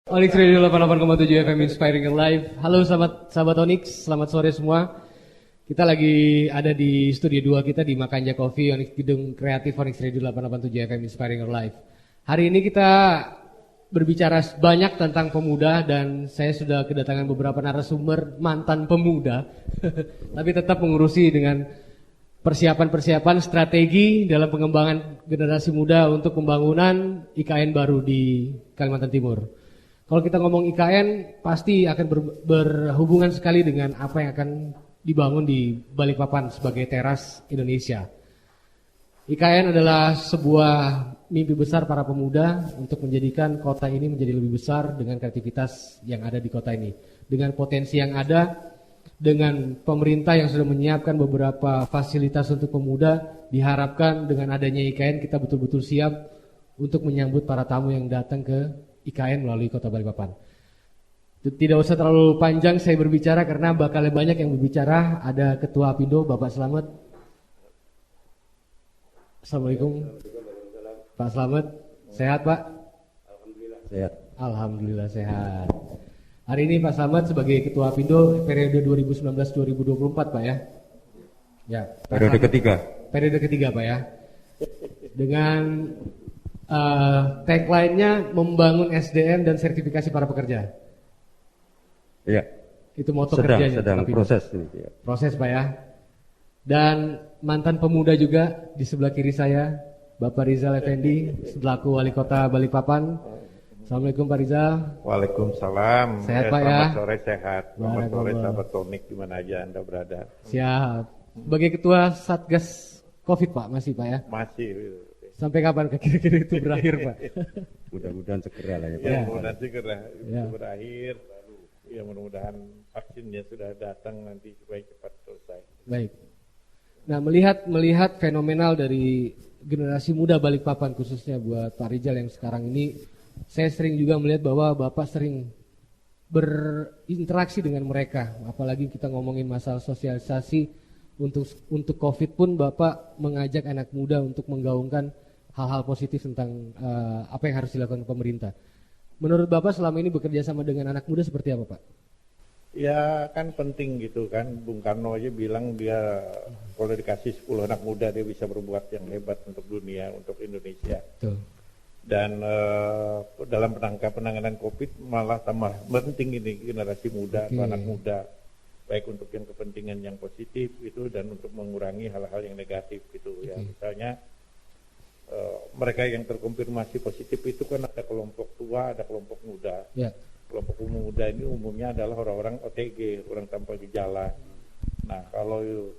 Onyx Radio 88,7 FM Inspiring Your Life. Halo sahabat Onyx, selamat sore semua. Kita lagi ada di studio 2 kita di Makanja Coffee, Onyx Gedung Kreatif Onyx Radio 88,7 FM Inspiring Your Life. Hari ini kita berbicara banyak tentang pemuda dan saya sudah kedatangan beberapa narasumber mantan pemuda. Tapi tetap mengurusi dengan persiapan-persiapan strategi dalam pengembangan generasi muda untuk pembangunan IKN baru di Kalimantan Timur. Kalau kita ngomong IKN pasti akan berhubungan sekali dengan apa yang akan dibangun di Balikpapan sebagai teras Indonesia. IKN adalah sebuah mimpi besar para pemuda untuk menjadikan kota ini menjadi lebih besar dengan kreativitas yang ada di kota ini. Dengan potensi yang ada, dengan pemerintah yang sudah menyiapkan beberapa fasilitas untuk pemuda, diharapkan dengan adanya IKN kita betul-betul siap untuk menyambut para tamu yang datang ke IKN melalui Kota Balikpapan. Tidak usah terlalu panjang saya berbicara karena bakal banyak yang berbicara. Ada Ketua Apindo, Bapak Slamet. Assalamualaikum. Pak Slamet, sehat Pak? Alhamdulillah sehat. Alhamdulillah sehat. Hari ini Pak Slamet sebagai Ketua Apindo periode 2019-2024 Pak ya? Ya. Periode ketiga. Periode ketiga Pak ya. Dengan tagline-nya membangun SDM dan sertifikasi para pekerja. Iya. Itu moto kerjanya. Sedang proses ini. Ya. Proses Pak ya. Dan mantan pemuda juga di sebelah kiri saya, Bapak Rizal Effendi, selaku Wali Kota Balikpapan. Assalamualaikum Pak Rizal. Waalaikumsalam. Sehat Pak ya? Selamat sore sehat. Selamat sore sahabat Onyx di mana aja Anda berada. Siap. Sebagai Ketua Satgas COVID Pak masih Pak ya? Masih. Sampai kapan kira-kira itu berakhir Pak? Mudah-mudahan segera lah ya Pak. Ya, mudah-mudahan segera Ya. itu berakhir. Ya mudah-mudahan vaksinnya sudah datang nanti supaya cepat selesai. Baik. Nah melihat fenomenal dari generasi muda Balikpapan khususnya buat Pak Rizal yang sekarang ini, saya sering juga melihat bahwa Bapak sering berinteraksi dengan mereka. Apalagi kita ngomongin masalah sosialisasi untuk COVID pun Bapak mengajak anak muda untuk menggaungkan hal-hal positif tentang apa yang harus dilakukan pemerintah. Menurut Bapak selama ini bekerja sama dengan anak muda seperti apa Pak? Ya kan penting gitu kan. Bung Karno aja bilang dia kalau dikasih 10 anak muda dia bisa berbuat yang hebat untuk dunia, untuk Indonesia. Betul. Dan dalam penanganan COVID malah tambah penting ini generasi muda atau anak muda, baik untuk yang kepentingan yang positif itu dan untuk mengurangi hal-hal yang negatif gitu ya. Misalnya mereka yang terkonfirmasi positif itu kan ada kelompok tua, ada kelompok muda. Ya. Kelompok muda ini umumnya adalah orang-orang OTG, orang tanpa gejala. Nah kalau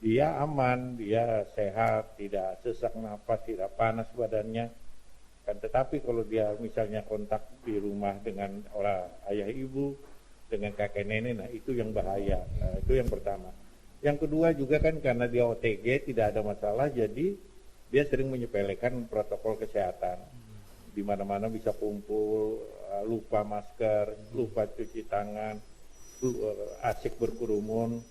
dia aman, dia sehat, tidak sesak napas, tidak panas badannya. Kan tetapi kalau dia misalnya kontak di rumah dengan orang ayah ibu, dengan kakek nenek, nah itu yang bahaya. Nah, itu yang pertama. Yang kedua juga kan karena dia OTG tidak ada masalah, jadi dia sering menyepelekan protokol kesehatan. Di mana-mana bisa kumpul, lupa masker, lupa cuci tangan, asik berkerumun.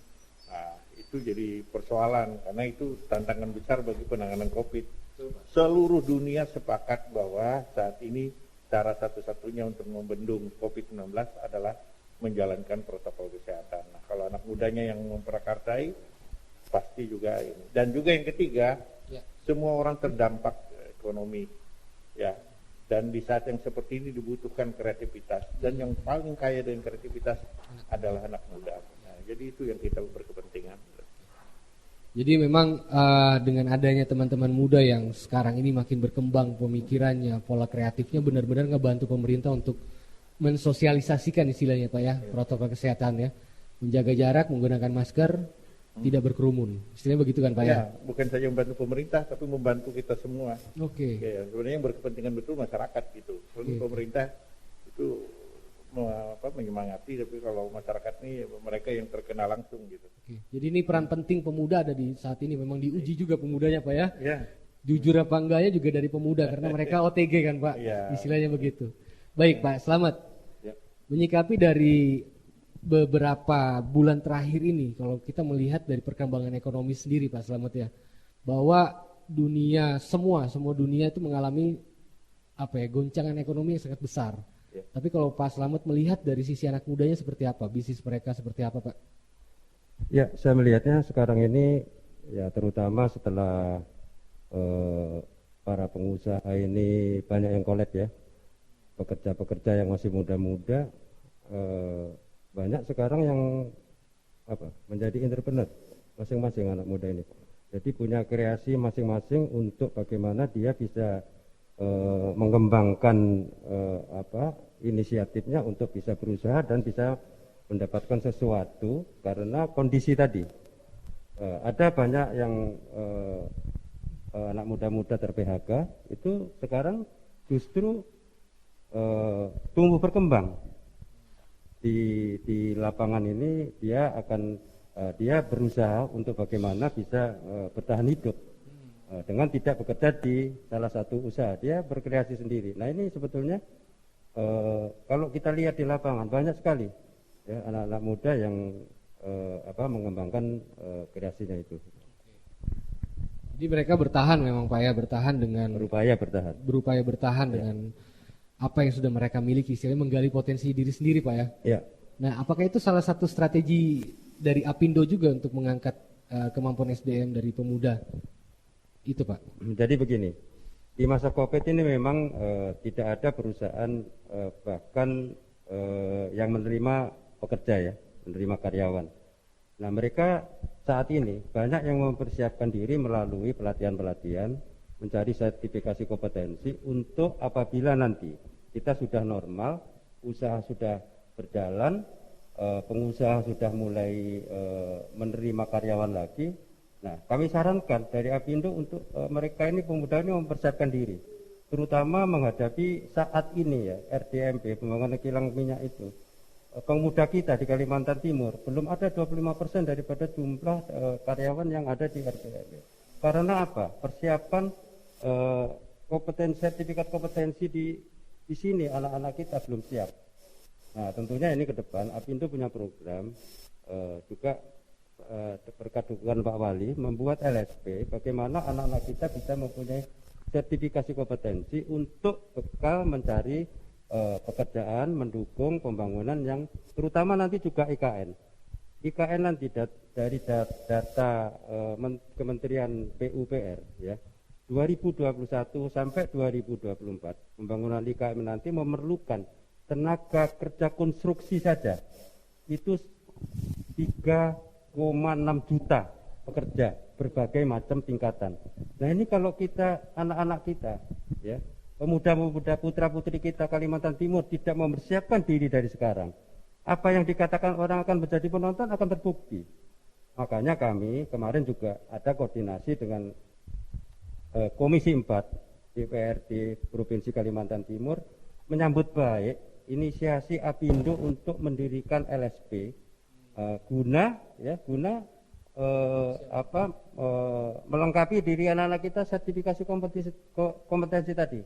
Nah, itu jadi persoalan karena itu tantangan besar bagi penanganan COVID. Seluruh dunia sepakat bahwa saat ini cara satu-satunya untuk membendung COVID-19 adalah menjalankan protokol kesehatan. Nah, kalau anak mudanya yang memprakarsai, pasti juga ini. Dan juga yang ketiga, semua orang terdampak ekonomi, ya. Dan di saat yang seperti ini dibutuhkan kreativitas. Dan yang paling kaya dengan kreativitas adalah anak muda. Nah, jadi itu yang kita berkepentingan. Jadi memang dengan adanya teman-teman muda yang sekarang ini makin berkembang pemikirannya, pola kreatifnya benar-benar ngebantu pemerintah untuk mensosialisasikan istilahnya Pak ya, protokol kesehatan ya. Menjaga jarak, menggunakan masker, tidak berkerumun. Istilahnya begitu kan Pak ya? Ya, bukan saja membantu pemerintah tapi membantu kita semua. Oke. Ya, sebenarnya yang berkepentingan betul masyarakat gitu. Kalau pemerintah itu menyemangati, tapi kalau masyarakat ini mereka yang terkena langsung gitu. Oke. Jadi ini peran penting pemuda ada di saat ini, memang diuji juga pemudanya Pak ya. Ya. Jujur apa enggaknya juga dari pemuda karena mereka OTG kan Pak. Ya. Istilahnya begitu. Baik Pak, selamat. Ya. Menyikapi dari beberapa bulan terakhir ini, kalau kita melihat dari perkembangan ekonomi sendiri Pak Slamet ya, bahwa dunia semua dunia itu mengalami goncangan ekonomi yang sangat besar. Ya. Tapi kalau Pak Slamet melihat dari sisi anak mudanya seperti apa? Bisnis mereka seperti apa, Pak? Ya, saya melihatnya sekarang ini ya terutama setelah para pengusaha ini banyak yang collab ya, pekerja-pekerja yang masih muda-muda banyak sekarang yang menjadi entrepreneur masing-masing anak muda ini. Jadi punya kreasi masing-masing untuk bagaimana dia bisa mengembangkan inisiatifnya untuk bisa berusaha dan bisa mendapatkan sesuatu karena kondisi tadi. Ada banyak yang anak muda-muda ter-PHK itu sekarang justru tumbuh berkembang di lapangan ini. Dia berusaha untuk bagaimana bisa bertahan hidup dengan tidak bekerja di salah satu usaha, dia berkreasi sendiri. Nah ini sebetulnya kalau kita lihat di lapangan banyak sekali ya anak-anak muda yang mengembangkan kreasinya itu. Jadi mereka bertahan memang Pak ya, bertahan dengan berupaya bertahan dengan apa yang sudah mereka miliki, istilahnya menggali potensi diri sendiri Pak ya. Ya. Nah, apakah itu salah satu strategi dari Apindo juga untuk mengangkat kemampuan SDM dari pemuda itu Pak? Jadi begini, di masa COVID ini memang tidak ada perusahaan bahkan yang menerima pekerja ya, menerima karyawan. Nah mereka saat ini banyak yang mempersiapkan diri melalui pelatihan-pelatihan, mencari sertifikasi kompetensi untuk apabila nanti kita sudah normal, usaha sudah berjalan, pengusaha sudah mulai menerima karyawan lagi. Nah kami sarankan dari Apindo untuk mereka ini, pemuda ini mempersiapkan diri, terutama menghadapi saat ini ya RDMP, pembangunan kilang minyak itu. Pemuda kita di Kalimantan Timur belum ada 25% daripada jumlah karyawan yang ada di RDMP. Karena apa? Persiapan sertifikat kompetensi di sini anak-anak kita belum siap. Nah, tentunya ini ke depan Apindo punya program juga berkat dukungan Pak Wali membuat LSP bagaimana anak-anak kita bisa mempunyai sertifikasi kompetensi untuk bekal mencari pekerjaan, mendukung pembangunan yang terutama nanti juga IKN. IKN nanti dari data Kementerian PUPR ya 2021 sampai 2024 pembangunan IKN nanti memerlukan tenaga kerja konstruksi saja itu 3,6 juta pekerja berbagai macam tingkatan. Nah ini kalau kita anak-anak kita ya pemuda-pemuda putra-putri kita Kalimantan Timur tidak mempersiapkan diri dari sekarang, apa yang dikatakan orang akan menjadi penonton akan terbukti. Makanya kami kemarin juga ada koordinasi dengan Komisi 4 DPRD Provinsi Kalimantan Timur menyambut baik inisiasi Apindo untuk mendirikan LSP guna melengkapi diri anak-anak kita sertifikasi kompetensi tadi.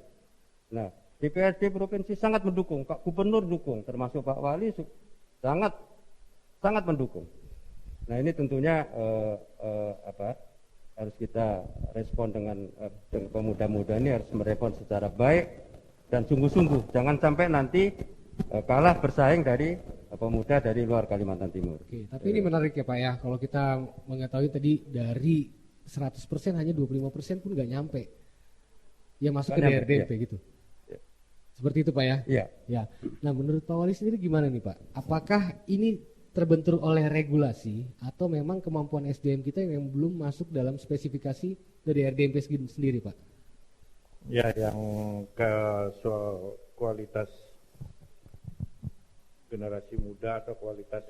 Nah, DPRD Provinsi sangat mendukung, Pak Gubernur dukung, termasuk Pak Wali sangat mendukung. Nah, ini tentunya harus kita respon dengan pemuda-muda ini harus merespon secara baik dan sungguh-sungguh. Jangan sampai nanti kalah bersaing dari pemuda dari luar Kalimantan Timur. Oke, tapi ini menarik ya Pak ya, kalau kita mengetahui tadi dari 100% hanya 25% pun nggak nyampe yang masuk ke DRDMP gitu. Seperti itu Pak ya? Iya. Ya. Nah menurut Pak Wali sendiri gimana nih Pak? Apakah ini terbentur oleh regulasi atau memang kemampuan SDM kita yang belum masuk dalam spesifikasi dari RDMP sendiri Pak? Ya, yang ke soal kualitas generasi muda atau kualitas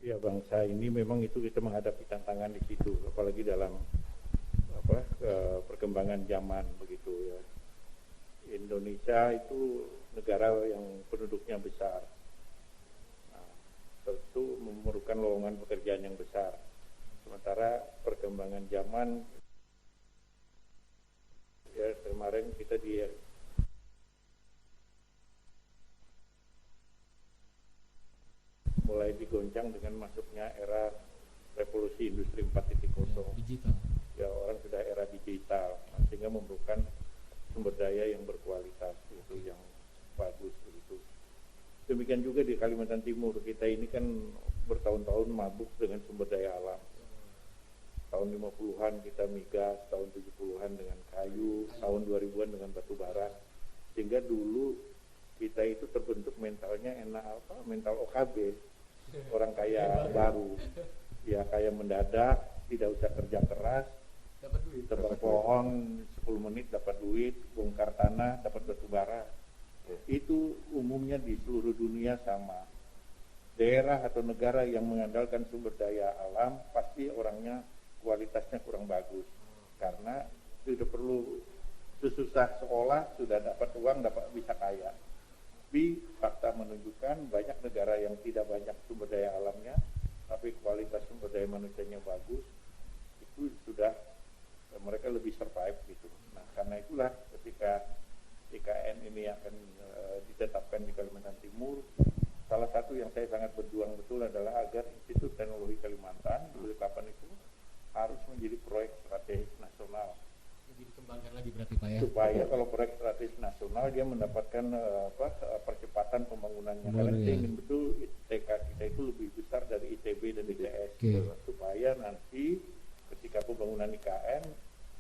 ya bangsa ini memang itu kita menghadapi tantangan di situ, apalagi dalam perkembangan zaman begitu ya. Indonesia itu negara yang penduduknya besar, nah, tentu memerlukan lowongan pekerjaan yang besar. Sementara perkembangan zaman ya kemarin kita mulai digoncang dengan masuknya era revolusi industri 4.0. Digital. Ya orang sudah era digital, sehingga memerlukan sumber daya yang berkualitas itu yang bagus begitu. Demikian juga di Kalimantan Timur, kita ini kan bertahun-tahun mabuk dengan sumber daya alam. Tahun 50-an kita migas, tahun 70-an dengan kayu, tahun 2000-an dengan batu bara. Sehingga dulu kita itu terbentuk mentalnya mental OKB, orang kaya baru. Ya kaya mendadak, tidak usah kerja keras, tebang pohon 10 menit dapat duit, bongkar tanah dapat batu bara. Itu umumnya di seluruh dunia sama. Daerah atau negara yang mengandalkan sumber daya alam pasti orangnya kualitasnya kurang bagus, karena tidak perlu susah sekolah sudah dapat uang, dapat bisa kaya. Tapi fakta menunjukkan banyak negara yang tidak banyak sumber daya alamnya, tapi kualitas sumber daya manusianya bagus, itu sudah mereka lebih survive gitu. Nah karena itulah ketika IKN ini akan ditetapkan di Kalimantan Timur, salah satu yang saya sangat berjuang betul adalah agar Institut Teknologi Kalimantan di Balikpapan itu harus menjadi proyek strategis nasional. Jadi dikembangkan lagi berarti Pak ya. Supaya kalau proyek strategis nasional dia mendapatkan percepatan pembangunannya. Karena kita ingin betul TK kita itu lebih besar dari ITB dan ITS. Supaya nanti ketika pembangunan IKN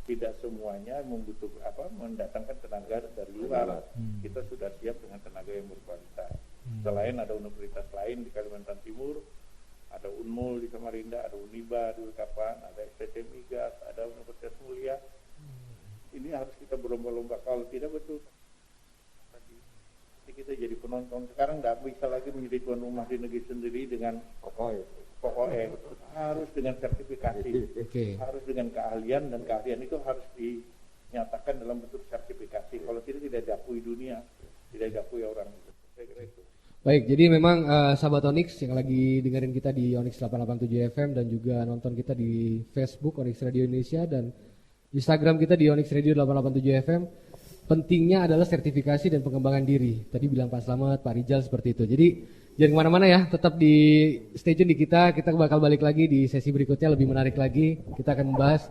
tidak semuanya mendatangkan tenaga dari luar. Kita sudah siap dengan tenaga yang berkualitas. Selain ada universitas lain di Kalimantan Timur, ada Unmul di Samarinda, ada Uniba di Balikpapan, ada STT Migas, ada Universitas Mulia. Ini harus kita berlomba-lomba, kalau tidak betul. Jadi kita jadi penonton. Sekarang nggak bisa lagi menjadi tuan rumah di negeri sendiri dengan pokoknya harus dengan sertifikasi, harus dengan keahlian, dan keahlian itu harus dinyatakan dalam bentuk sertifikasi. Kalau tidak diakui dunia, tidak diakui orang. Saya kira itu. Baik, jadi memang sahabat Onyx yang lagi dengerin kita di Onyx 887 FM dan juga nonton kita di Facebook Onyx Radio Indonesia dan Instagram kita di Onyx Radio 887 FM, pentingnya adalah sertifikasi dan pengembangan diri. Tadi bilang Pak Slamet, Pak Rizal seperti itu. Jadi jangan kemana-mana ya, tetap di stay tune di kita bakal balik lagi di sesi berikutnya lebih menarik lagi. Kita akan membahas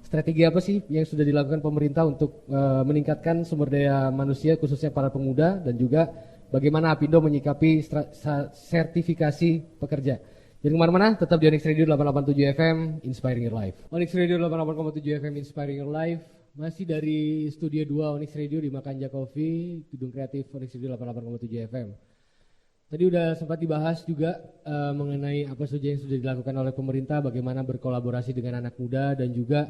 strategi apa sih yang sudah dilakukan pemerintah untuk meningkatkan sumber daya manusia khususnya para pemuda dan juga bagaimana Apindo menyikapi sertifikasi pekerja. Jadi kemana-mana, tetap di Onyx Radio 887 FM, Inspiring Your Life. Onyx Radio 88,7 FM, Inspiring Your Life. Masih dari Studio 2 Onyx Radio di Makanja Coffee, Gedung Kreatif Onyx Radio 88,7 FM. Tadi udah sempat dibahas juga mengenai apa saja yang sudah dilakukan oleh pemerintah, bagaimana berkolaborasi dengan anak muda, dan juga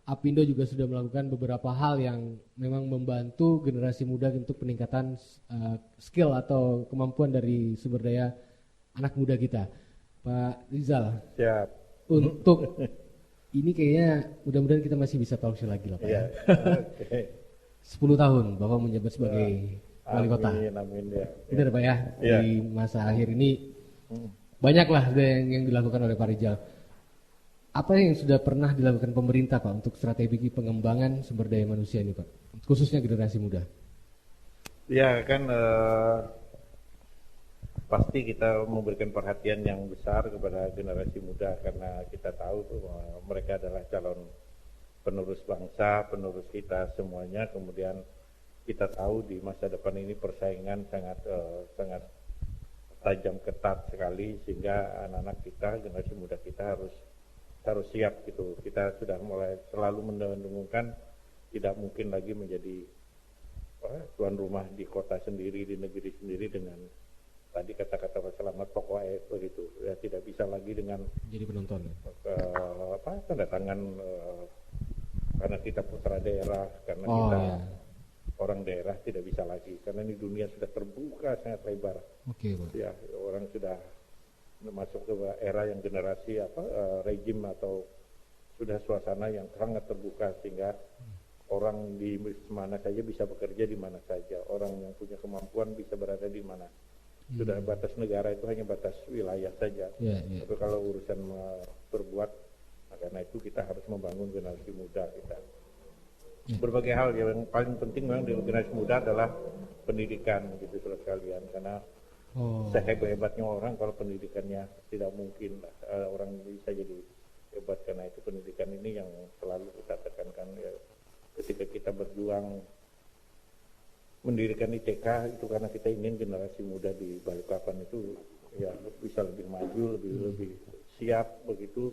Apindo juga sudah melakukan beberapa hal yang memang membantu generasi muda untuk peningkatan skill atau kemampuan dari sumber daya anak muda kita. Pak Rizal, siap. Untuk ini kayaknya mudah-mudahan kita masih bisa talk show lagi lah Pak. Ya. 10 tahun Bapak menjabat sebagai wali kota. Amin ya. Benar Pak ya, di masa akhir ini banyaklah yang dilakukan oleh Pak Rizal. Apa yang sudah pernah dilakukan pemerintah Pak untuk strategi pengembangan sumber daya manusia ini Pak, khususnya generasi muda? Ya kan pasti kita memberikan perhatian yang besar kepada generasi muda karena kita tahu mereka adalah calon penerus bangsa, penerus kita semuanya. Kemudian kita tahu di masa depan ini persaingan sangat tajam ketat sekali, sehingga anak-anak kita, generasi muda kita harus siap gitu. Kita sudah mulai selalu mendengungkan tidak mungkin lagi menjadi tuan rumah di kota sendiri, di negeri sendiri dengan tadi kata-kata Pak Slamet pokoknya begitu. Ya, tidak bisa lagi dengan jadi penonton. Tanda tangan karena kita putra daerah, karena kita orang daerah tidak bisa lagi karena ini dunia sudah terbuka sangat lebar. Oke, Pak. Ya, orang sudah masuk ke era yang generasi rejim atau sudah suasana yang sangat terbuka sehingga orang di mana saja bisa bekerja di mana saja, orang yang punya kemampuan bisa berada di mana. Sudah batas negara itu hanya batas wilayah saja. Tapi kalau urusan berbuat, karena itu kita harus membangun generasi muda kita. Berbagai hal yang paling penting memang di generasi muda adalah pendidikan gitu saudara sekalian, karena sehebat-hebatnya orang kalau pendidikannya tidak mungkin orang bisa jadi hebat. Karena itu pendidikan ini yang selalu kita tekankan ya, ketika kita berjuang mendirikan ITK itu karena kita ingin generasi muda di Balikpapan itu ya bisa lebih maju, lebih siap begitu.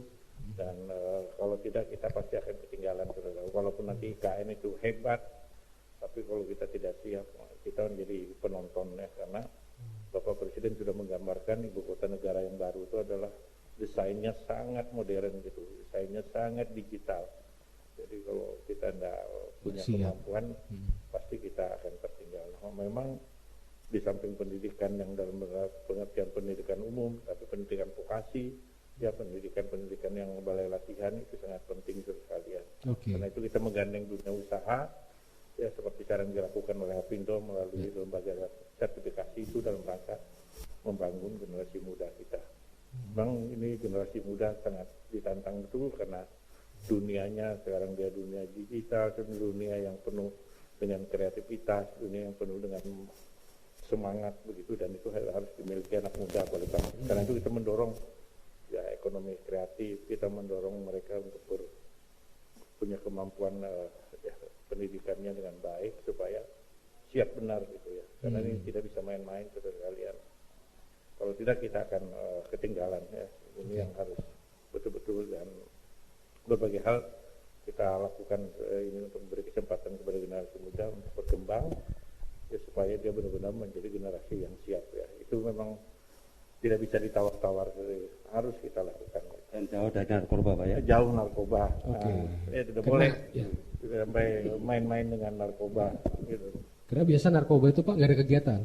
Dan kalau tidak kita pasti akan ketinggalan. Walaupun nanti IKN itu hebat, tapi kalau kita tidak siap kita menjadi penonton ya, karena Bapak Presiden sudah menggambarkan ibu kota negara yang baru itu adalah desainnya sangat modern gitu, desainnya sangat digital. Jadi kalau kita tidak punya kemampuan, pasti kita akan tertinggal. Memang di samping pendidikan yang dalam pengertian pendidikan umum, tapi pendidikan vokasi, ya pendidikan yang balai latihan itu sangat penting sekali ya. Karena itu kita menggandeng dunia usaha, ya seperti cara yang dilakukan oleh Apindo melalui lembaga sertifikasi itu dalam rangka membangun generasi muda kita. Memang ini generasi muda sangat ditantang betul karena dunianya sekarang dia dunia digital, dunia yang penuh dengan kreativitas, dunia yang penuh dengan semangat begitu, dan itu harus dimiliki anak muda Balikpapan. Karena itu kita mendorong ya ekonomi kreatif, kita mendorong mereka untuk punya kemampuan ya, pendidikannya dengan baik supaya siap benar gitu ya. Karena ini tidak bisa main-main saudara kalian. Kalau tidak kita akan ketinggalan ya. Ini yang harus betul-betul, dan berbagai hal kita lakukan ini untuk memberi kesempatan kepada generasi muda untuk berkembang ya, supaya dia benar-benar menjadi generasi yang siap ya. Itu memang tidak bisa ditawar-tawar, harus kita lakukan. Dan jauh dari narkoba Pak ya? Jauh narkoba. Ya tidak boleh sampai main-main dengan narkoba gitu. Karena biasa narkoba itu Pak nggak ada kegiatan.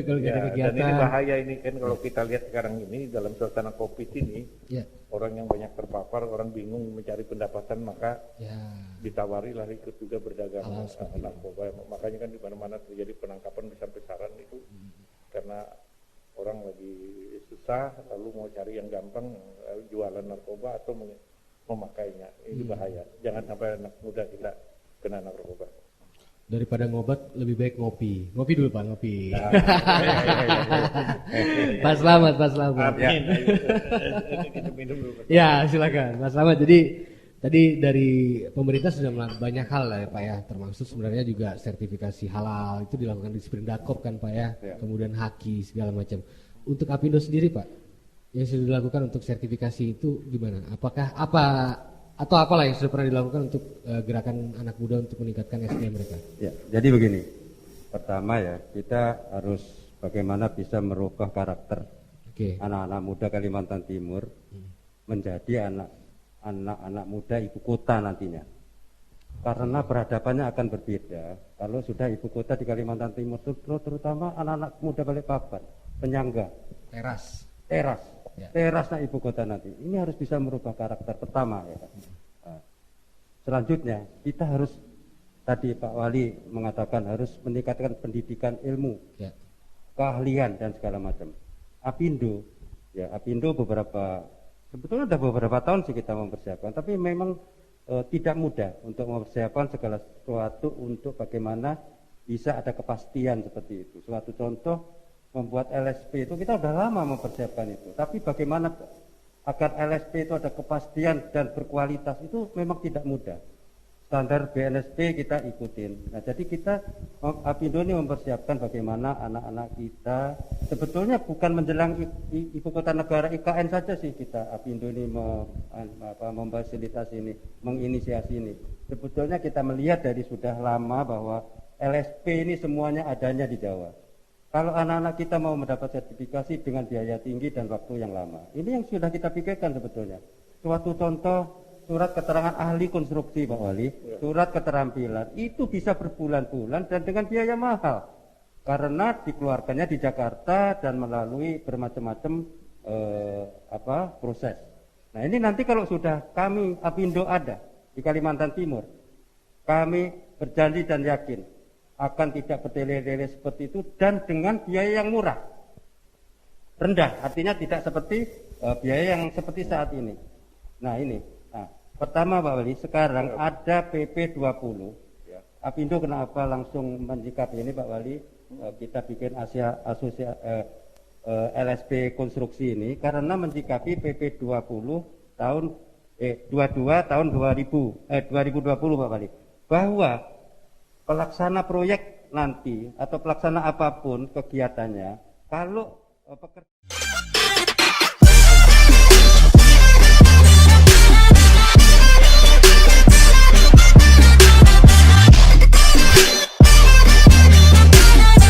Kalau nggak ada kegiatan. Dan ini bahaya ini kan kalau kita lihat sekarang ini dalam suasana COVID ini, orang yang banyak terpapar, orang bingung mencari pendapatan, maka ditawari lah ikut juga berdagang narkoba. Makanya kan di mana-mana terjadi penangkapan besar-besaran itu karena orang lagi susah lalu mau cari yang gampang, jualan narkoba atau memakainya. Ini bahaya. Jangan sampai anak muda kita kena narkoba. Daripada ngobat lebih baik ngopi. Ngopi dulu Pak, ngopi. Pak Slamet. Amin. Kita minum dulu. Ya silakan Pak Slamet. Jadi tadi dari pemerintah sudah melakukan banyak hal lah ya Pak ya, termasuk sebenarnya juga sertifikasi halal itu dilakukan di Sprindakop kan Pak ya, kemudian haki segala macam. Untuk Apindo sendiri Pak, yang sudah dilakukan untuk sertifikasi itu gimana? Apakah apalah yang sudah pernah dilakukan untuk gerakan anak muda untuk meningkatkan SDM mereka? Ya, jadi begini. Pertama ya, kita harus bagaimana bisa merubah karakter anak-anak muda Kalimantan Timur menjadi anak-anak muda ibu kota nantinya. Karena peradabannya akan berbeda. Kalau sudah ibu kota di Kalimantan Timur, terutama anak-anak muda Balikpapan, penyangga, terasnya ibu kota nanti. Ini harus bisa merubah karakter pertama ya. Nah, selanjutnya kita harus, tadi Pak Wali mengatakan harus meningkatkan pendidikan ilmu, keahlian dan segala macam. Apindo sebetulnya sudah beberapa tahun sih kita mempersiapkan, tapi memang tidak mudah untuk mempersiapkan segala sesuatu untuk bagaimana bisa ada kepastian seperti itu. Suatu contoh, membuat LSP itu kita sudah lama mempersiapkan itu, tapi bagaimana agar LSP itu ada kepastian dan berkualitas itu memang tidak mudah. Standar BNSP kita ikutin. Nah, jadi kita Apindo ini mempersiapkan bagaimana anak-anak kita, sebetulnya bukan menjelang ibu kota negara IKN saja sih kita Apindo ini memfasilitasi ini, menginisiasi ini. Sebetulnya kita melihat dari sudah lama bahwa LSP ini semuanya adanya di Jawa. Kalau anak-anak kita mau mendapat sertifikasi dengan biaya tinggi dan waktu yang lama, ini yang sudah kita pikirkan sebetulnya. Suatu contoh, surat keterangan ahli konstruksi Pak Wali, surat keterampilan itu bisa berbulan-bulan dan dengan biaya mahal karena dikeluarkannya di Jakarta dan melalui bermacam-macam proses. Nah, ini nanti kalau sudah kami Apindo ada di Kalimantan Timur, kami berjanji dan yakin akan tidak bertele-tele seperti itu dan dengan biaya yang murah, rendah, artinya tidak seperti biaya yang seperti saat ini. Nah ini, pertama Pak Wali, sekarang ada PP 20. Apindo kenapa langsung menyikapi ini Pak Wali? Kita bikin LSP konstruksi ini karena menyikapi PP 20 tahun 22 tahun 2020 Pak Wali, bahwa pelaksana proyek nanti atau pelaksana apapun kegiatannya, kalau pekerja